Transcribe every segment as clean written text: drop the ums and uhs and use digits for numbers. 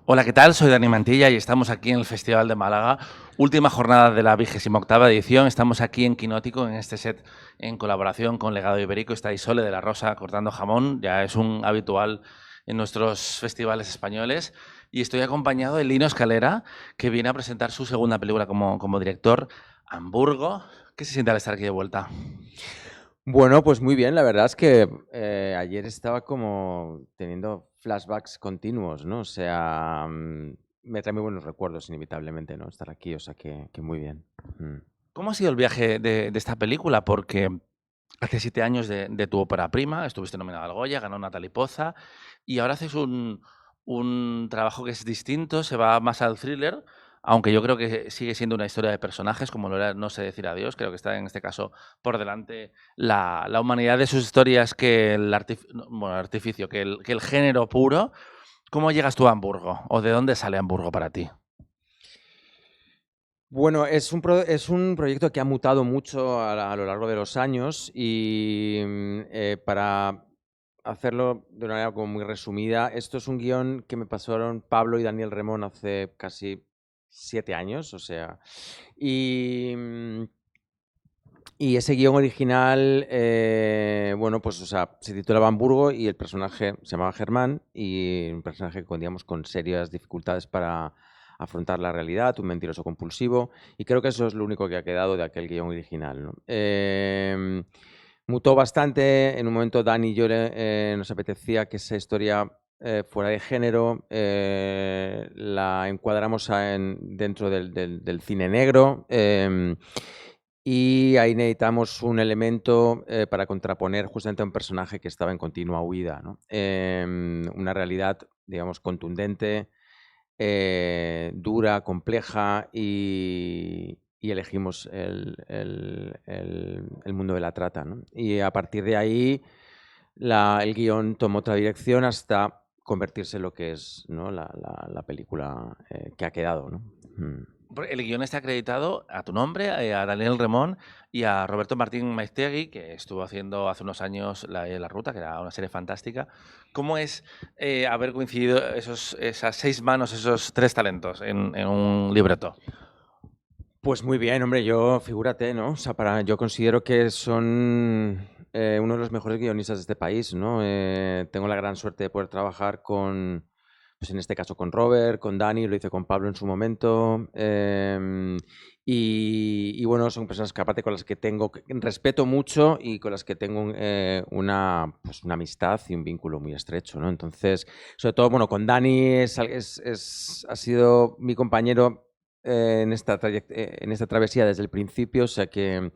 Hola, ¿qué tal? Soy Dani Mantilla y estamos aquí en el Festival de Málaga. Última jornada de la 28ª edición. Estamos aquí en Quinótico, en este set, en colaboración con Legado Ibérico. Está Isole de la Rosa cortando jamón. Ya es un habitual en nuestros festivales españoles. Y estoy acompañado de Lino Escalera, que viene a presentar su segunda película como director, Hamburgo. ¿Qué se siente al estar aquí de vuelta? Bueno, pues muy bien, la verdad es que ayer estaba como teniendo flashbacks continuos, ¿no? O sea, me trae muy buenos recuerdos inevitablemente, ¿no? Estar aquí, o sea que muy bien. Mm. ¿Cómo ha sido el viaje de esta película? Porque hace 7 años de tu ópera prima, estuviste nominada al Goya, ganó Natalie Poza, y ahora haces un trabajo que es distinto, se va más al thriller, aunque yo creo que sigue siendo una historia de personajes, como lo era No sé decir adiós. Creo que está en este caso por delante la humanidad de sus historias que el artificio, que el género puro. ¿Cómo llegas tú a Hamburgo? ¿O de dónde sale Hamburgo para ti? Bueno, es un proyecto que ha mutado mucho a lo largo de los años y para hacerlo de una manera como muy resumida, esto es un guión que me pasaron Pablo y Daniel Remón hace casi 7 años, o sea, y... Y ese guión original, bueno, pues, o sea, se titulaba Hamburgo y el personaje se llamaba Germán y un personaje con, digamos, con serias dificultades para afrontar la realidad, un mentiroso compulsivo, y creo que eso es lo único que ha quedado de aquel guión original, ¿no? Mutó bastante, en un momento Dani y yo nos apetecía que esa historia fuera de género, la encuadramos dentro del cine negro. Y ahí necesitamos un elemento para contraponer justamente a un personaje que estaba en continua huida, ¿no? Una realidad, digamos, contundente, dura, compleja y elegimos el mundo de la trata, ¿no? Y a partir de ahí el guión tomó otra dirección hasta convertirse en lo que es, ¿no? la película que ha quedado, ¿no? El guion está acreditado a tu nombre, a Daniel Remón y a Roberto Martín Maiztegui, que estuvo haciendo hace unos años La Ruta, que era una serie fantástica. ¿Cómo es haber coincidido esas 6 manos, esos 3 talentos en un libreto? Pues muy bien, hombre, yo figúrate, ¿no? O sea, yo considero que son uno de los mejores guionistas de este país, ¿no? Tengo la gran suerte de poder trabajar con, pues en este caso con Robert, con Dani, lo hice con Pablo en su momento. Y bueno, son personas que aparte con las que respeto mucho y con las que tengo pues una amistad y un vínculo muy estrecho, ¿no? Entonces, sobre todo, bueno, con Dani ha sido mi compañero en esta travesía desde el principio, o sea que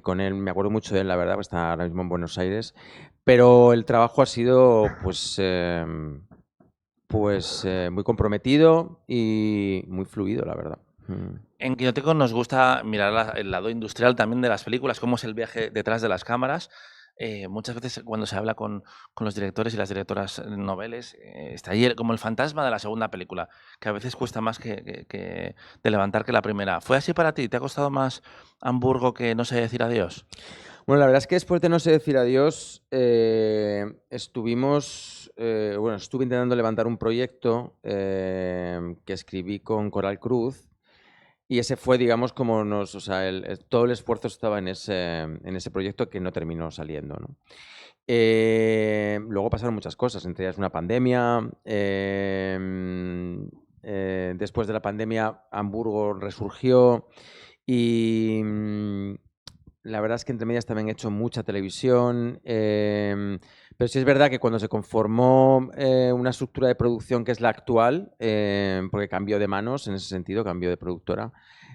con él me acuerdo mucho de él, la verdad, porque está ahora mismo en Buenos Aires, pero el trabajo ha sido muy comprometido y muy fluido, la verdad. En Quinótico nos gusta mirar el lado industrial también de las películas, cómo es el viaje detrás de las cámaras. Muchas veces cuando se habla con los directores y las directoras noveles, está ahí como el fantasma de la segunda película, que a veces cuesta más que de levantar que la primera. ¿Fue así para ti? ¿Te ha costado más Hamburgo que No sé decir adiós? Bueno, la verdad es que después de No sé decir adiós, estuve intentando levantar un proyecto que escribí con Coral Cruz. Y ese fue, digamos, o sea, todo el esfuerzo estaba en ese proyecto que no terminó saliendo, ¿no? Luego pasaron muchas cosas, entre ellas una pandemia. Después de la pandemia, Hamburgo resurgió y la verdad es que entre medias también he hecho mucha televisión. Pero sí es verdad que cuando se conformó una estructura de producción que es la actual, porque cambió de manos en ese sentido, cambió de productora,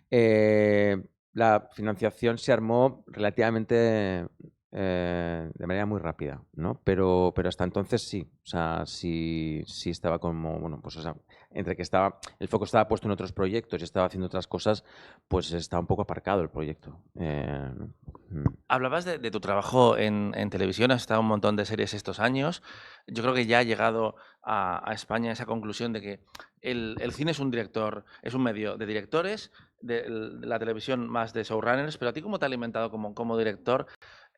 la financiación se armó relativamente de manera muy rápida, ¿no? Pero hasta entonces sí, o sea, sí estaba como, bueno, pues o sea, entre que el foco estaba puesto en otros proyectos y estaba haciendo otras cosas, pues estaba un poco aparcado el proyecto. ¿No? Hablabas de tu trabajo en televisión, has estado en un montón de series estos años. Yo creo que ya ha llegado a España esa conclusión de que el cine es un medio de directores, de la televisión más de showrunners, pero a ti, ¿cómo te ha alimentado como director?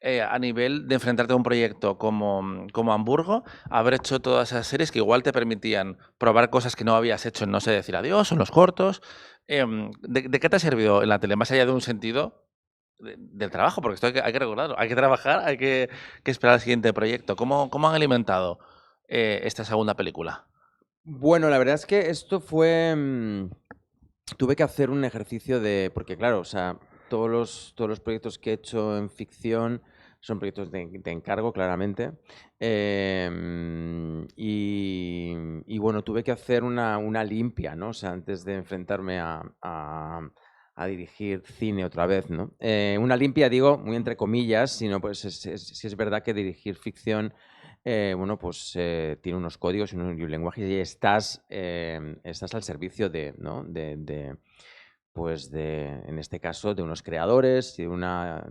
a nivel de enfrentarte a un proyecto como Hamburgo, haber hecho todas esas series que igual te permitían probar cosas que no habías hecho en No sé decir adiós, o en los cortos. ¿De qué te ha servido en la tele? Más allá de un sentido del trabajo, porque esto hay que recordarlo, hay que trabajar, hay que esperar al siguiente proyecto. ¿Cómo han alimentado esta segunda película? Bueno, la verdad es que esto fue... tuve que hacer un ejercicio de... Porque claro, o sea, todos los proyectos que he hecho en ficción son proyectos de encargo, claramente. Y bueno, tuve que hacer una limpia, ¿no? O sea, antes de enfrentarme a dirigir cine otra vez, ¿no? Una limpia, digo, muy entre comillas, sino pues sí es verdad que dirigir ficción bueno, pues tiene unos códigos y un lenguaje y estás al servicio de, ¿no? Pues en este caso, de unos creadores y de un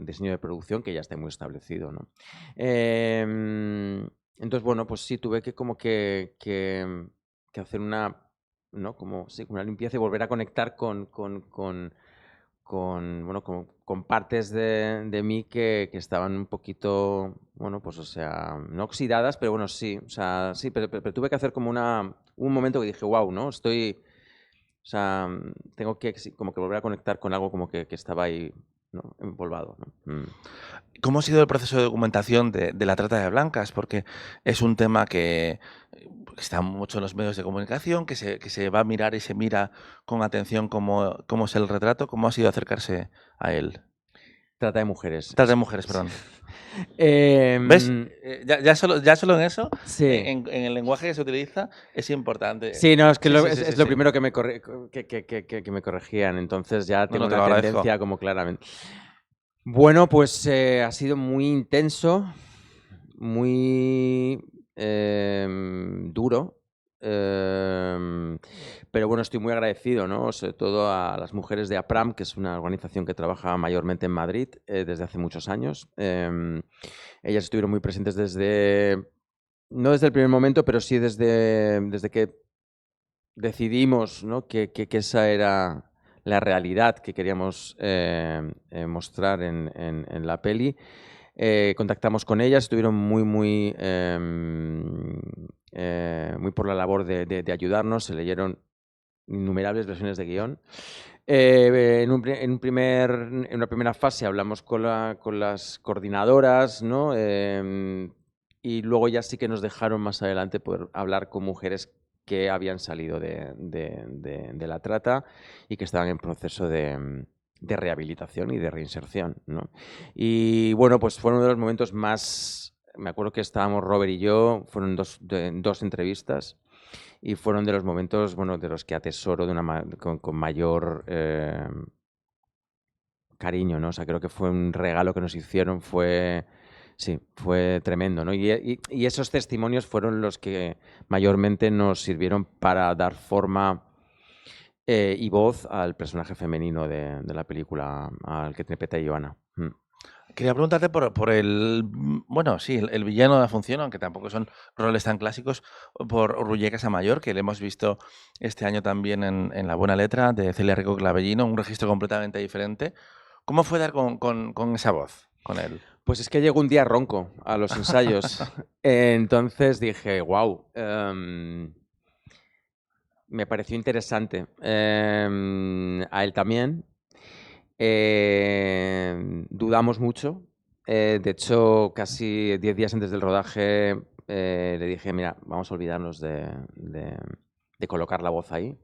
diseño de producción que ya esté muy establecido, ¿no? Entonces, bueno, pues sí, tuve que como que hacer ¿no? Como, sí, una limpieza y volver a conectar bueno, con partes de mí que estaban un poquito, bueno, pues o sea, no oxidadas, pero bueno, sí, o sea, sí, pero tuve que hacer como un momento que dije, wow, ¿no? O sea, tengo que sí, como que volver a conectar con algo como que estaba ahí, ¿no? Empolvado, ¿no? ¿Cómo ha sido el proceso de documentación de la trata de blancas? Porque es un tema que está mucho en los medios de comunicación, que se va a mirar y se mira con atención cómo es el retrato. ¿Cómo ha sido acercarse a él? Trata de mujeres. Trata de mujeres, Sí. perdón. ¿Ves? Em, Ya solo en eso, sí. en el lenguaje que se utiliza, es importante. Sí, no, es que Sí, sí, sí, es sí, lo sí. primero que me corregían, entonces ya No, tengo no, te una lo tendencia agradezco. como claramente. Bueno, pues ha sido muy intenso, muy duro, em, pero bueno, estoy muy agradecido, ¿no? Sobre todo a las mujeres de APRAM, que es una organización que trabaja mayormente en Madrid desde hace muchos años. Ellas estuvieron muy presentes no desde el primer momento, pero sí desde que decidimos, ¿no? que esa era la realidad que queríamos mostrar en la peli. Contactamos con ellas, estuvieron muy por la labor de ayudarnos, se leyeron innumerables versiones de guión. En una primera fase hablamos con las coordinadoras, ¿no? Y luego ya sí que nos dejaron más adelante poder hablar con mujeres que habían salido de la trata y que estaban en proceso de rehabilitación y de reinserción, ¿no? Y bueno, pues fueron uno de los momentos más... Me acuerdo que estábamos Robert y yo, fueron dos entrevistas y fueron de los momentos, bueno, de los que atesoro con mayor cariño, ¿no? O sea, creo que fue un regalo que nos hicieron, sí, fue tremendo, ¿no? Y esos testimonios fueron los que mayormente nos sirvieron para dar forma y voz al personaje femenino de la película, al que interpreta Joana. Quería preguntarte por bueno, sí, el villano de la función, aunque tampoco son roles tan clásicos, por Ruller Casamayor, que le hemos visto este año también en La Buena Letra, de Celia Rico Clavellino, un registro completamente diferente. ¿Cómo fue dar con esa voz, con él? Pues es que llegó un día ronco a los ensayos. Entonces dije, wow, me pareció interesante. A él también. Dudamos mucho. De hecho, casi 10 días antes del rodaje le dije, mira, vamos a olvidarnos de colocar la voz ahí.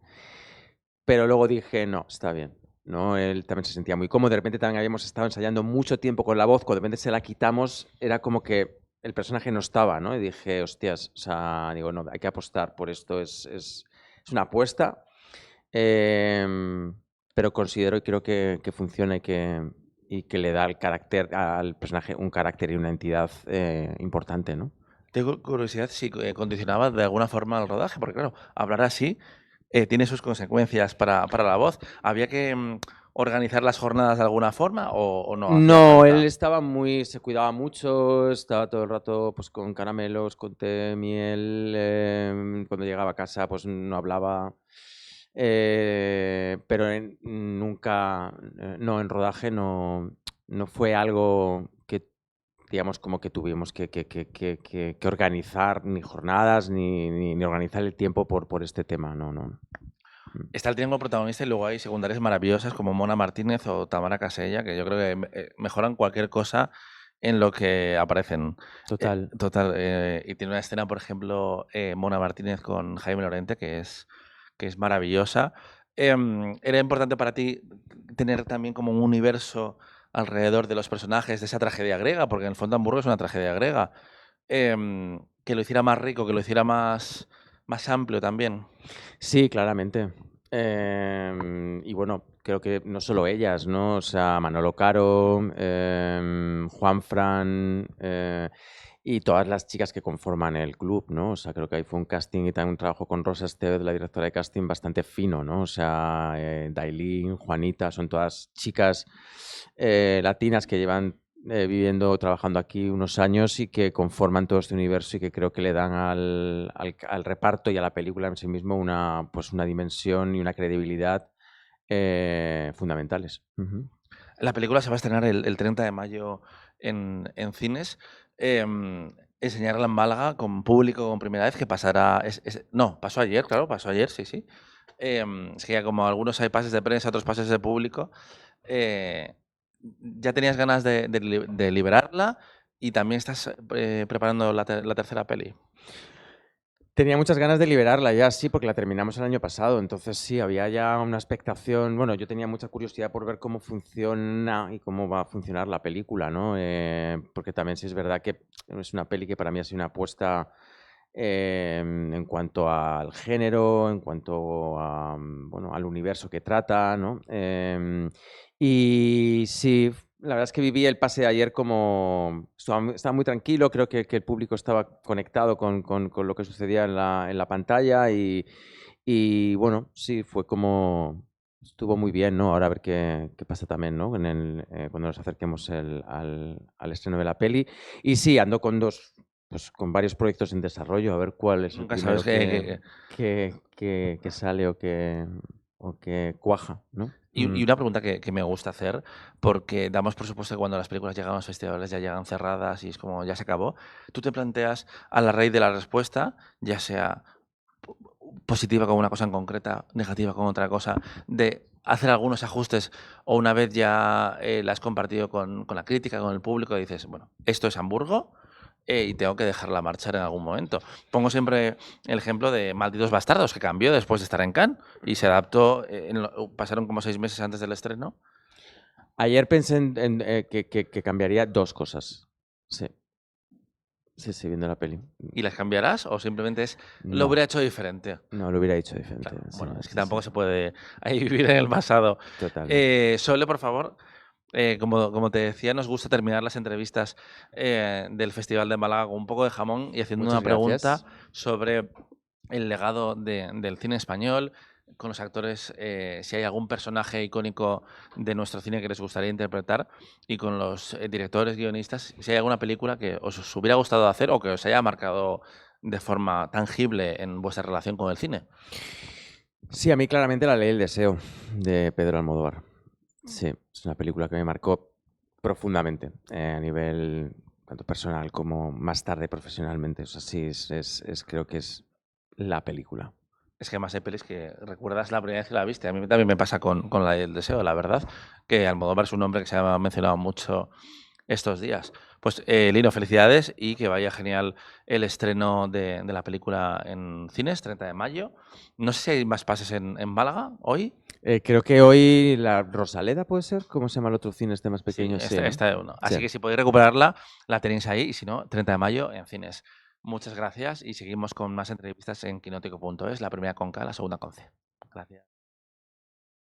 Pero luego dije, no, está bien. ¿No? Él también se sentía muy cómodo. De repente también habíamos estado ensayando mucho tiempo con la voz. Cuando de repente se la quitamos, era como que el personaje no estaba, ¿no? Y dije, hostias, o sea, digo, no, hay que apostar por esto. Es una apuesta. Em, pero considero y creo que funciona y que le da al personaje un carácter y una entidad importante, ¿no? Tengo curiosidad si condicionaba de alguna forma el rodaje, porque claro, hablar así tiene sus consecuencias para la voz. ¿Había que organizar las jornadas de alguna forma o no hacía No, él falta? se cuidaba mucho, estaba todo el rato pues con caramelos, con té, miel, cuando llegaba a casa pues no hablaba, pero nunca, no, en rodaje no fue algo que sentíamos como que tuvimos que organizar ni jornadas ni organizar el tiempo por este tema, no, no. Está el triángulo protagonista y luego hay secundarias maravillosas como Mona Martínez o Tamara Casella, que yo creo que mejoran cualquier cosa en lo que aparecen. Total. Total. Y tiene una escena, por ejemplo, Mona Martínez con Jaime Lorente, que es maravillosa. ¿Era importante para ti tener también como un universo alrededor de los personajes de esa tragedia griega? Porque en el fondo Hamburgo es una tragedia griega. Que lo hiciera más rico, que lo hiciera más amplio también. Sí, claramente. Y bueno, creo que no solo ellas, ¿no? O sea, Manolo Caro, Juanfran, y todas las chicas que conforman el club, ¿no? O sea, creo que ahí fue un casting y también un trabajo con Rosa Estevez, la directora de casting, bastante fino, ¿no? O sea, Dailín, Juanita, son todas chicas latinas que llevan viviendo o trabajando aquí unos años y que conforman todo este universo y que creo que le dan al reparto y a la película en sí mismo una dimensión y una credibilidad fundamentales. La película se va a estrenar el 30 de mayo en cines. Enseñarla en Málaga con público con primera vez, que pasará... no, pasó ayer, claro, pasó ayer, sí, sí. Es que ya como algunos hay pases de prensa, otros pases de público. Ya tenías ganas de liberarla y también estás preparando la tercera peli. Tenía muchas ganas de liberarla ya, sí, porque la terminamos el año pasado, entonces sí, había ya una expectación, bueno, yo tenía mucha curiosidad por ver cómo funciona y cómo va a funcionar la película, ¿no? Porque también sí es verdad que es una peli que para mí ha sido una apuesta en cuanto al género, en cuanto a, bueno, al universo que trata, ¿no? Y sí, la verdad es que viví el pase de ayer como... Estaba muy tranquilo, creo que el público estaba conectado con lo que sucedía en la pantalla y bueno, sí, fue como... Estuvo muy bien, ¿no? Ahora a ver qué pasa también, ¿no? Cuando nos acerquemos al estreno de la peli. Y sí, ando con varios proyectos en desarrollo, a ver cuál es el Nunca primero sabes que sale o que cuaja, ¿no? Y una pregunta que me gusta hacer, porque damos por supuesto que cuando las películas llegan a los festivales ya llegan cerradas y es como ya se acabó. Tú te planteas a la raíz de la respuesta, ya sea positiva con una cosa en concreta, negativa con otra cosa, de hacer algunos ajustes o una vez ya la has compartido con la crítica, con el público, dices, bueno, esto es Hamburgo y tengo que dejarla marchar en algún momento. Pongo siempre el ejemplo de Malditos Bastardos, que cambió después de estar en Cannes y se adaptó, pasaron como 6 meses antes del estreno. Ayer pensé que cambiaría dos cosas. Sí. Sí, sí, viendo la peli. ¿Y las cambiarás o simplemente lo No, hubiera hecho diferente? no, lo hubiera dicho diferente. Claro, Sí, bueno, es que sí, tampoco sí. se puede ahí vivir en el pasado. Totalmente. Sole, por favor, como te decía, nos gusta terminar las entrevistas del Festival de Málaga con un poco de jamón y haciendo Muchas una pregunta gracias. sobre el legado del cine español, con los actores, si hay algún personaje icónico de nuestro cine que les gustaría interpretar, y con los directores, guionistas, si hay alguna película que os hubiera gustado hacer o que os haya marcado de forma tangible en vuestra relación con el cine. Sí, a mí claramente La Ley del Deseo de Pedro Almodóvar. Sí, es una película que me marcó profundamente a nivel tanto personal como más tarde profesionalmente. O sea, sí, creo que es la película. Es que además hay pelis que recuerdas la primera vez que la viste. A mí también me pasa con la del deseo, la verdad. Que Almodóvar es un nombre que se ha mencionado mucho estos días. Pues Lino, felicidades y que vaya genial el estreno de la película en cines, 30 de mayo. No sé si hay más pases en Málaga hoy. Creo que hoy la Rosaleda puede ser. ¿Cómo se llama el otro cine este más Sí, pequeño? Sí, ¿no? esta de uno. Sí. Así que si podéis recuperarla, la tenéis ahí y si no, 30 de mayo en cines. Muchas gracias y seguimos con más entrevistas en quinótico.es, la primera con K, la segunda con C. Gracias.